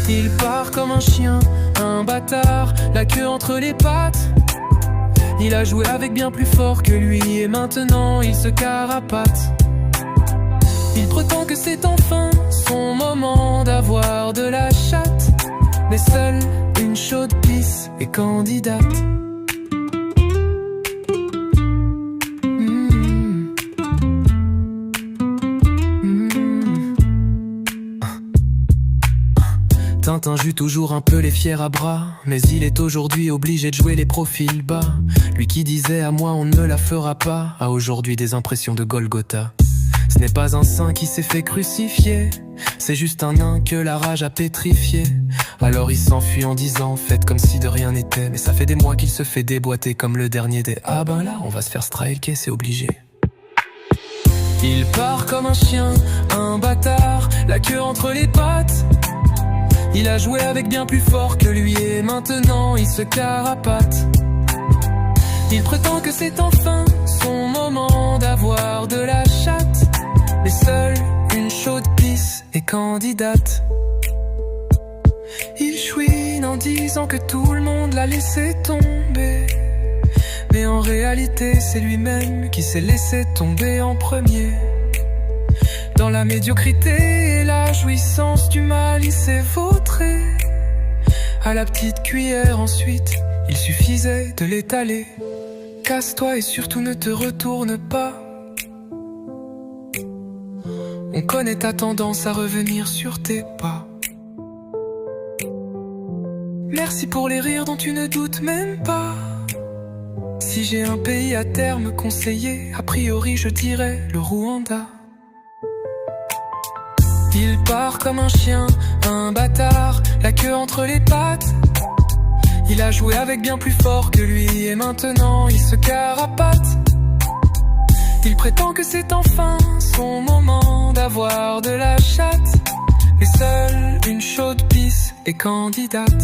Il part comme un chien, un bâtard, la queue entre les pattes. Il a joué avec bien plus fort que lui et maintenant il se carapate. Il prétend que c'est enfin son moment d'avoir de la chatte, mais seule une chaude pisse est candidate. Tintin joue toujours un peu les fiers à bras, mais il est aujourd'hui obligé de jouer les profils bas. Lui qui disait à moi on ne me la fera pas, a aujourd'hui des impressions de Golgotha. Ce n'est pas un saint qui s'est fait crucifier, c'est juste un nain que la rage a pétrifié. Alors il s'enfuit en disant faites comme si de rien n'était, mais ça fait des mois qu'il se fait déboîter comme le dernier des ah ben là on va se faire striker, c'est obligé. Il part comme un chien, un bâtard, la queue entre les pattes. Il a joué avec bien plus fort que lui et maintenant il se carapate. Il prétend que c'est enfin son moment d'avoir de la chatte, mais seule une chaude pisse est candidate. Il chouine en disant que tout le monde l'a laissé tomber, mais en réalité c'est lui-même qui s'est laissé tomber en premier. Dans la médiocrité et la jouissance du mal, il s'est vautré. À la petite cuillère ensuite, il suffisait de l'étaler. Casse-toi et surtout ne te retourne pas. On connaît ta tendance à revenir sur tes pas. Merci pour les rires dont tu ne doutes même pas. Si j'ai un pays à terme conseillé, a priori je dirais le Rwanda. Il part comme un chien, un bâtard, la queue entre les pattes. Il a joué avec bien plus fort que lui et maintenant il se carapate. Il prétend que c'est enfin son moment d'avoir de la chatte, mais seule une chaude pisse est candidate.